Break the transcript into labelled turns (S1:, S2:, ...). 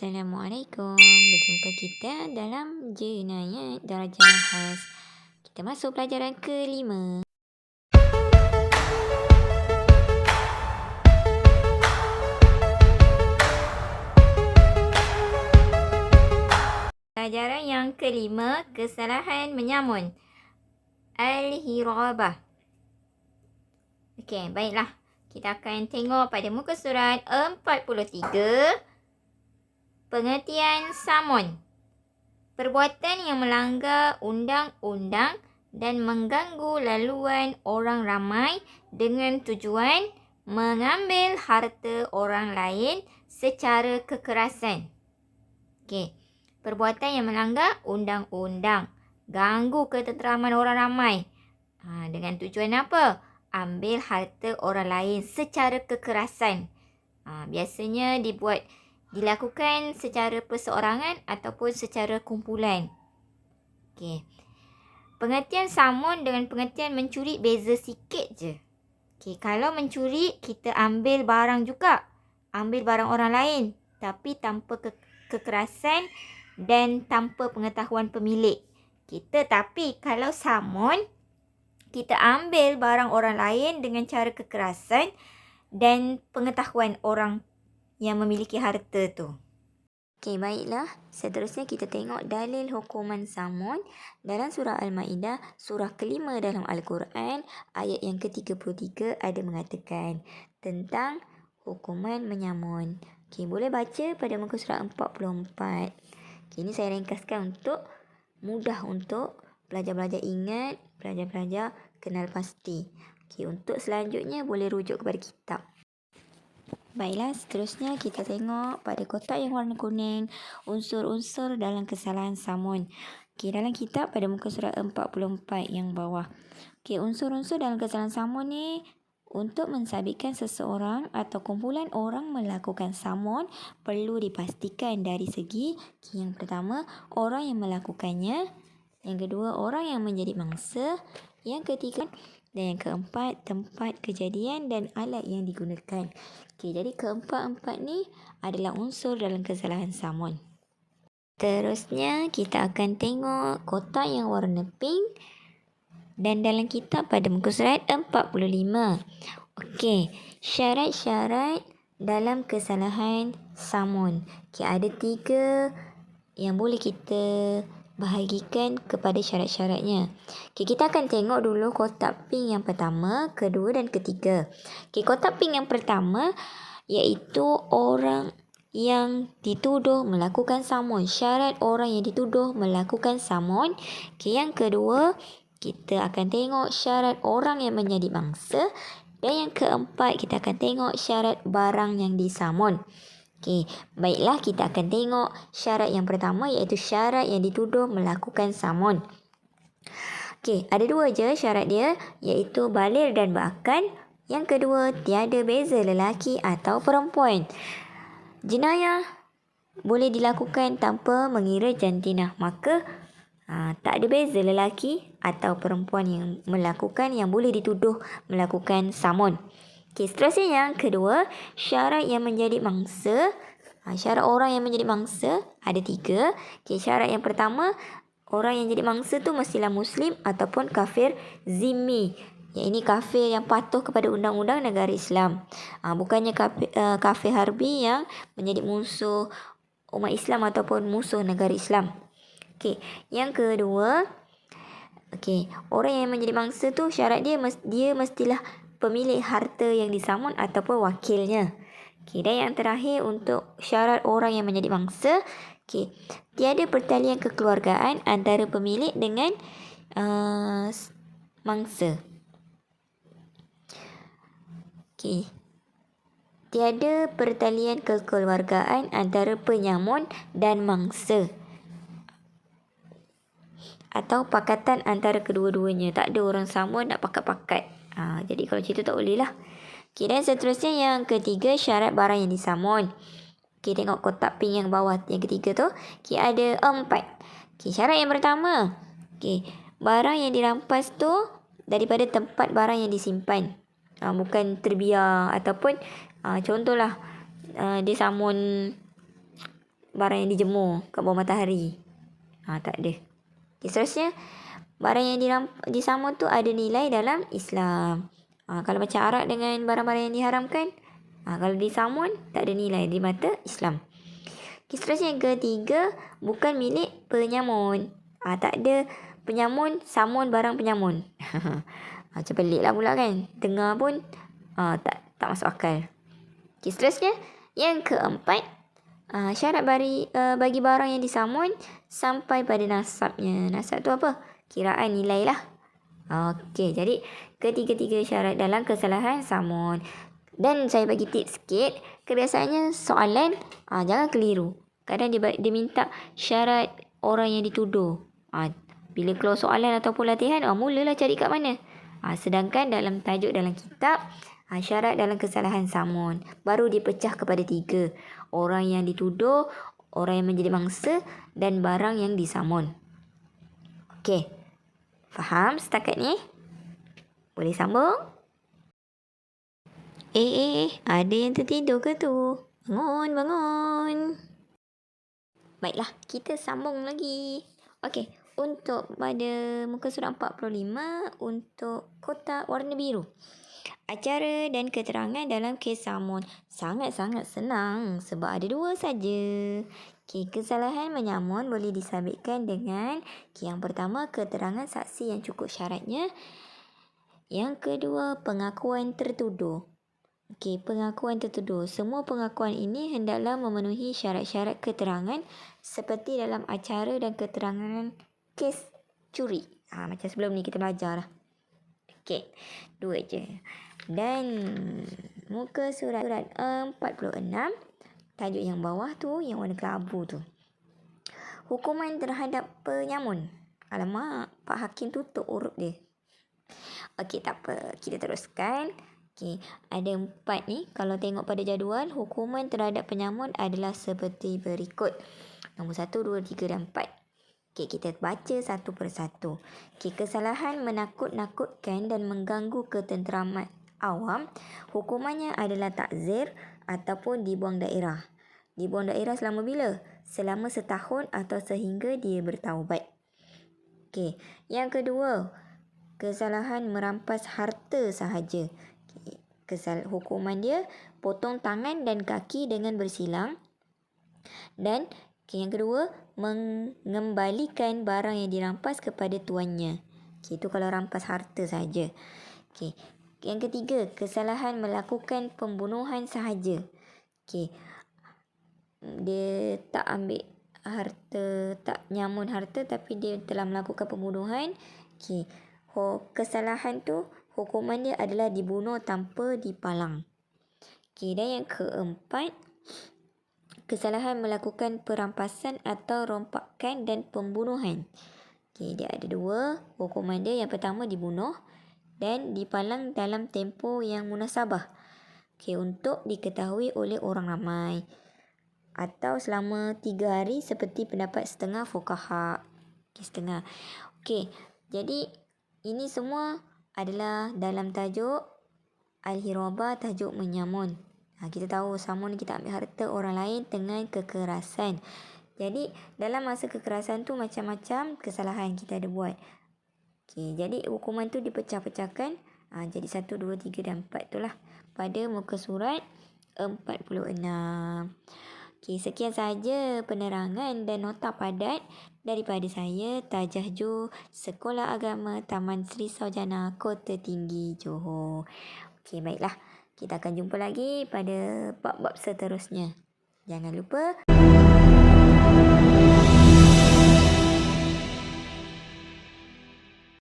S1: Assalamualaikum. Berjumpa kita dalam Jenayat Darjah Khas. Kita masuk pelajaran kelima. Pelajaran yang kelima, kesalahan menyamun. Al-Hirabah. Okey, baiklah. Kita akan tengok pada muka surat 43. Pengertian samun. Perbuatan yang melanggar undang-undang dan mengganggu laluan orang ramai dengan tujuan mengambil harta orang lain secara kekerasan. Okey. Perbuatan yang melanggar undang-undang, ganggu ketenteraman orang ramai. Dengan tujuan apa? Ambil harta orang lain secara kekerasan. Biasanya dilakukan secara perseorangan ataupun secara kumpulan. Okey. Pengertian samun dengan pengertian mencuri beza sikit je. Okey, kalau mencuri kita ambil barang juga. Ambil barang orang lain tapi tanpa kekerasan dan tanpa pengetahuan pemilik. Tapi kalau samun, kita ambil barang orang lain dengan cara kekerasan dan pengetahuan orang yang memiliki harta tu. Okey, baiklah. Seterusnya kita tengok dalil hukuman samun dalam surah Al-Ma'idah, surah kelima dalam Al-Quran, ayat yang ke-33 ada mengatakan tentang hukuman menyamun. Okey, boleh baca pada muka surat 44. Okey, ini saya ringkaskan untuk mudah untuk pelajar-pelajar ingat, pelajar-pelajar kenal pasti. Okey, untuk selanjutnya boleh rujuk kepada kitab. Baiklah, seterusnya kita tengok pada kotak yang warna kuning, unsur-unsur dalam kesalahan samun. Okey, dalam kitab pada muka surat 44 yang bawah. Okey, unsur-unsur dalam kesalahan samun ni untuk mensabitkan seseorang atau kumpulan orang melakukan samun perlu dipastikan dari segi yang pertama, orang yang melakukannya, yang kedua, orang yang menjadi mangsa, yang ketiga dan yang keempat, tempat kejadian dan alat yang digunakan. Okey, jadi keempat-empat ni adalah unsur dalam kesalahan samun. Terusnya kita akan tengok kotak yang warna pink dan dalam kitab pada muka surat 45. Okey, syarat-syarat dalam kesalahan samun. Okey, ada 3 yang boleh kita bahagikan kepada syarat-syaratnya. Okey, kita akan tengok dulu kotak pink yang pertama, kedua dan ketiga. Okey, kotak pink yang pertama iaitu orang yang dituduh melakukan samun. Syarat orang yang dituduh melakukan samun. Okey, yang kedua kita akan tengok syarat orang yang menjadi mangsa dan yang keempat kita akan tengok syarat barang yang disamun. Okey, baiklah kita akan tengok syarat yang pertama iaitu syarat yang dituduh melakukan samun. Okey, ada 2 je syarat dia iaitu baligh dan berakal. Yang kedua, tiada beza lelaki atau perempuan. Jenayah boleh dilakukan tanpa mengira jantinah. Maka tak ada beza lelaki atau perempuan yang melakukan yang boleh dituduh melakukan samun. Okey, seterusnya yang kedua, syarat yang menjadi mangsa. Syarat orang yang menjadi mangsa ada 3. Okey, syarat yang pertama, orang yang jadi mangsa tu mestilah Muslim ataupun kafir zimmi. Yang ini kafir yang patuh kepada undang-undang negara Islam. Bukannya kafir harbi yang menjadi musuh umat Islam ataupun musuh negara Islam. Okey, yang kedua, orang yang menjadi mangsa tu syarat dia mestilah pemilik harta yang disamun ataupun wakilnya. Okey, dan yang terakhir untuk syarat orang yang menjadi mangsa, tiada pertalian kekeluargaan antara pemilik dengan mangsa. Tiada pertalian kekeluargaan antara penyamun dan mangsa atau pakatan antara kedua-duanya. Tak ada orang samun nak pakat-pakat. Jadi kalau macam tu tak boleh lah. Okey, dan seterusnya yang ketiga, syarat barang yang disamun. Okey, tengok kotak pink yang bawah yang ketiga tu. Okey, ada 4. Okey, syarat yang pertama. Okey, barang yang dirampas tu daripada tempat barang yang disimpan. Bukan terbiar ataupun contohlah dia samun barang yang dijemur kat bawah matahari. Tak ada. Okay, seterusnya, barang yang disamun tu ada nilai dalam Islam. Kalau macam arak dengan barang-barang yang diharamkan, kalau disamun tak ada nilai di mata Islam. Okay, seterusnya yang ketiga, bukan milik penyamun. Tak ada penyamun samun barang penyamun. Macam pelik lah pula kan. Dengar pun tak masuk akal. Okay, seterusnya yang keempat, syarat bagi barang yang disamun sampai pada nasabnya. Nasab tu apa? Kiraan nilai lah. Okey, jadi ketiga-tiga syarat dalam kesalahan samun. Dan saya bagi tips sikit, kebiasaannya soalan jangan keliru. Kadang dia minta syarat orang yang dituduh. Bila keluar soalan ataupun latihan, mulalah cari kat mana. Sedangkan dalam tajuk dalam kitab, syarat dalam kesalahan samun baru dipecah kepada 3. Orang yang dituduh, orang yang menjadi mangsa dan barang yang disamun. Okey. Faham setakat ni? Boleh sambung? Ada yang tertidur ke tu? Bangun. Baiklah, kita sambung lagi. Okey, untuk pada muka surat 45, untuk kotak warna biru. Acara dan keterangan dalam kes samun sangat-sangat senang sebab ada 2 saja. Kesalahan menyamun boleh disabitkan dengan yang pertama, keterangan saksi yang cukup syaratnya. Yang kedua, pengakuan tertuduh. Pengakuan tertuduh. Semua pengakuan ini hendaklah memenuhi syarat-syarat keterangan seperti dalam acara dan keterangan kes curi. Macam sebelum ni kita belajar lah. 2 je. Dan muka surat 46, tajuk yang bawah tu, yang warna kelabu tu. Hukuman terhadap penyamun. Alamak, Pak Hakim tutup urut dia. Tak apa. Kita teruskan. Ada 4 ni. Kalau tengok pada jadual, hukuman terhadap penyamun adalah seperti berikut. Nombor 1, 2, 3 dan 4. Kita baca satu persatu. Kesalahan menakut-nakutkan dan mengganggu ketenteraman awam, hukumannya adalah takzir ataupun dibuang daerah. Dibuang daerah selama bila? Selama setahun atau sehingga dia bertaubat. Yang kedua, kesalahan merampas harta sahaja. Hukuman dia potong tangan dan kaki dengan bersilang. Dan yang kedua, mengembalikan barang yang dirampas kepada tuannya. Itu kalau rampas harta saja. Yang ketiga, kesalahan melakukan pembunuhan sahaja. Dia tak ambil harta, tak nyamun harta, tapi dia telah melakukan pembunuhan. Kesalahan tu, hukuman dia adalah dibunuh tanpa dipalang. Dan yang keempat, kesalahan melakukan perampasan atau rompakan dan pembunuhan. Dia ada 2. Hukuman dia yang pertama dibunuh dan dipalang dalam tempoh yang munasabah. Untuk diketahui oleh orang ramai. Atau selama 3 hari seperti pendapat setengah fuqaha. Setengah. Jadi ini semua adalah dalam tajuk Al-Hirabah, tajuk menyamun. Kita tahu samun kita ambil harta orang lain dengan kekerasan. Jadi dalam masa kekerasan tu macam-macam kesalahan kita ada buat. Jadi hukuman tu dipecah-pecahkan. Jadi 1, 2, 3 dan 4 tu lah. Pada muka surat 46. Sekian sahaja penerangan dan nota padat daripada saya, Tajah Jo, Sekolah Agama Taman Sri Saujana, Kota Tinggi, Johor. Baiklah. Kita akan jumpa lagi pada bab-bab seterusnya. Jangan lupa